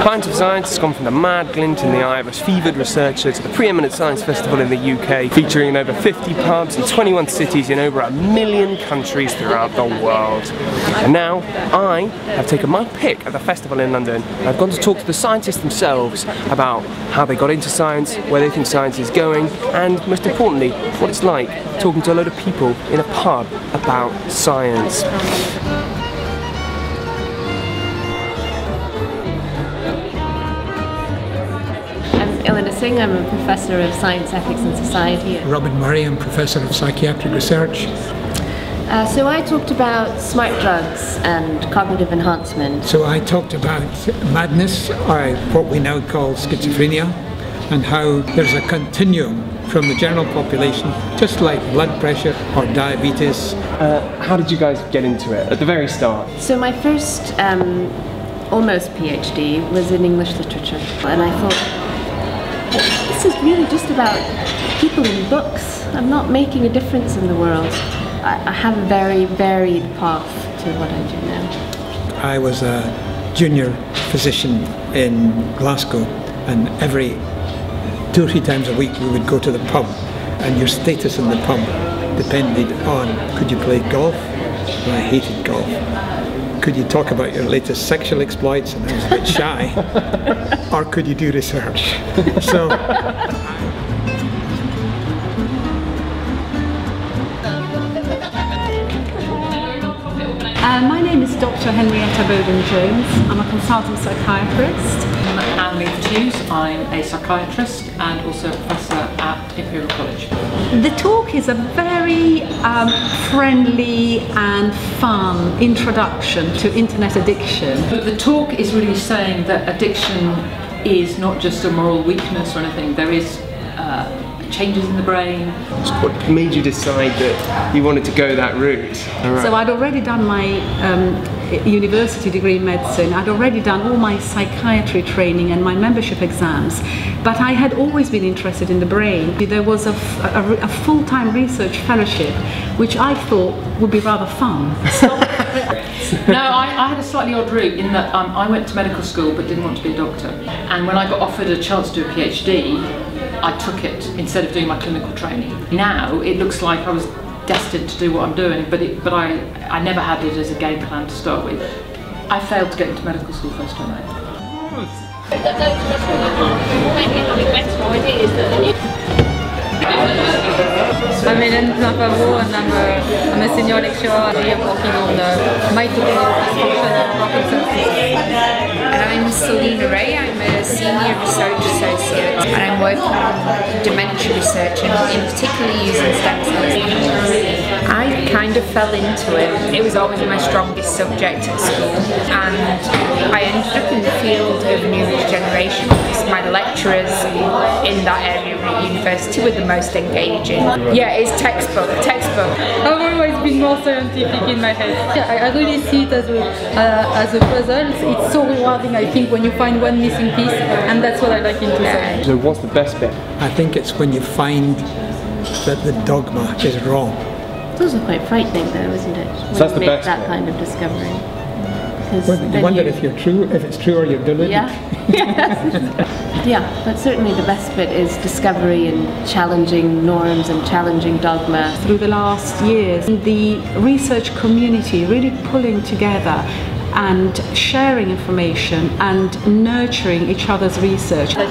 Pint of Science has gone from the mad glint in the eye of a fevered researcher to the preeminent science festival in the UK, featuring in over 50 pubs in 21 cities in over 1 million countries throughout the world. And now, I have taken my pick at the festival in London, and I've gone to talk to the scientists themselves about how they got into science, where they think science is going, and most importantly, what it's like talking to a load of people in a pub about science. I'm a Professor of Science, Ethics and Society. Robin Murray, I'm Professor of Psychiatric Research. So I talked about smart drugs and cognitive enhancement. So I talked about madness, or what we now call schizophrenia, and how there's a continuum from the general population, just like blood pressure or diabetes. How did you guys get into it at the very start? So my first almost PhD was in English literature, and I thought, this is really just about people in books. I'm not making a difference in the world. I have a very varied path to what I do now. I was a junior physician in Glasgow, and every 2 or 3 times a week we would go to the pub, and your status in the pub depended on, could you play golf? And I hated golf. Could you talk about your latest sexual exploits? And I was a bit shy. Or could you do research? So. My name is Dr. Henrietta Vaughan. I'm a consultant psychiatrist. I'm Leith Hughes. I'm a psychiatrist and also a professor at Imperial College. The talk is a very friendly and fun introduction to internet addiction. The talk is really saying that addiction is not just a moral weakness or anything. There is changes in the brain. So what made you decide that you wanted to go that route? Right. So I'd already done my university degree in medicine. I'd already done all my psychiatry training and my membership exams, but I had always been interested in the brain. There was a full-time research fellowship, which I thought would be rather fun. No, I had a slightly odd route in that I went to medical school but didn't want to be a doctor. And when I got offered a chance to do a PhD, I took it instead of doing my clinical training. Now it looks like I was destined to do what I'm doing, but I never had it as a game plan to start with. I failed to get into medical school first time out. I'm Henrietta, and I'm a senior lecturer here working on mitochondrial dysfunction and Parkinson's disease. And I'm Selena Ray, I'm a senior research associate, and I'm working on dementia research, and in particular using stem cells. I kind of fell into it. It was always my strongest subject at school, and I ended up in the field of neurodegeneration because my lecturers in that area at university were the most engaging. Yeah, it's textbook. I've always been more scientific in my head. Yeah, I really see it as a puzzle. It's so rewarding, I think, when you find one missing piece, and that's what I like into science. So what's the best bit? I think it's when you find that the dogma is wrong. It's also quite frightening though, isn't it? When So that's you the make best that bit. kind of discovery. Well, you wonder if it's true or you're deluded. Yeah. Yeah, but certainly the best bit is discovery and challenging norms and challenging dogma. Through the last years, the research community really pulling together and sharing information and nurturing each other's research. That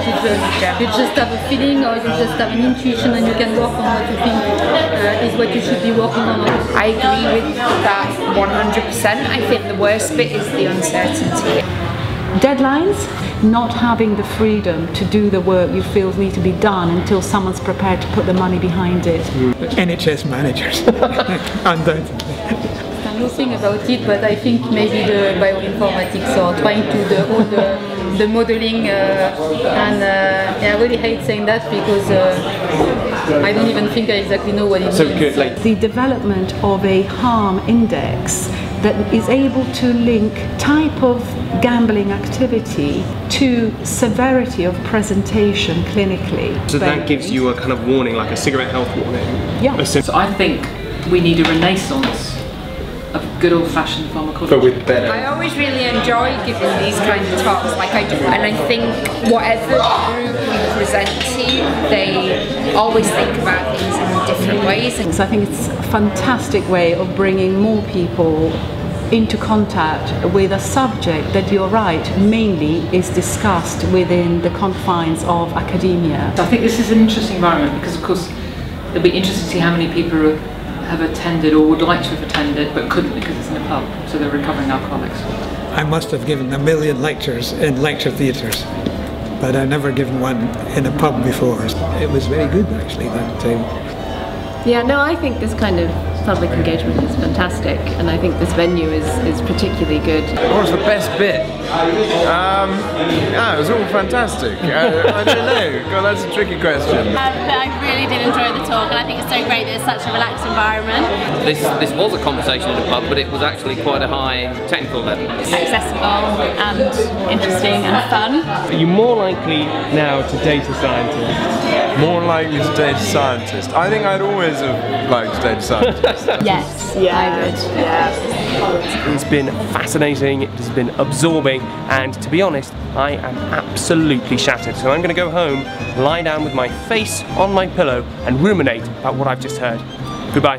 you just have a feeling, or you just have an intuition, and you can work on what you think is what you should be working on. I agree with that 100%. I think the worst bit is the uncertainty. Deadlines, not having the freedom to do the work you feel need to be done until someone's prepared to put the money behind it. NHS managers, undoubtedly. Nothing about it, but I think maybe the bioinformatics or trying to do all the modeling, and I really hate saying that because I don't even think I exactly know what it means. So good, like the development of a harm index that is able to link type of gambling activity to severity of presentation clinically. So that gives you a kind of warning, like a cigarette health warning. Yeah. So I think we need a renaissance of good old-fashioned pharmacology. But with better. I always really enjoy giving these kind of talks, like I do, and I think whatever group we present to, they always think about things in different ways. And So I think it's a fantastic way of bringing more people into contact with a subject that, you're right, mainly is discussed within the confines of academia. I think this is an interesting environment because, of course, it'll be interesting to see how many people have attended or would like to have attended but couldn't because it's in a pub, so they're recovering alcoholics. I must have given 1 million lectures in lecture theatres, but I've never given one in a pub before. It was very good, actually, that time. Yeah, no, I think this kind of public engagement is fantastic, and I think this venue is particularly good. What was the best bit? Yeah, it was all fantastic. I don't know. God, that's a tricky question. But I really did enjoy the talk, and I think it's so great that it's such a relaxed environment. This was a conversation in a pub, but it was actually quite a high technical level. Accessible and interesting and fun. Are you more likely now to date a scientist? More likely to date a scientist. I think I'd always have liked to date a scientist. Yes, I would. It's been fascinating, it has been absorbing, and to be honest, I am absolutely shattered. So I'm going to go home, lie down with my face on my pillow, and ruminate about what I've just heard. Goodbye.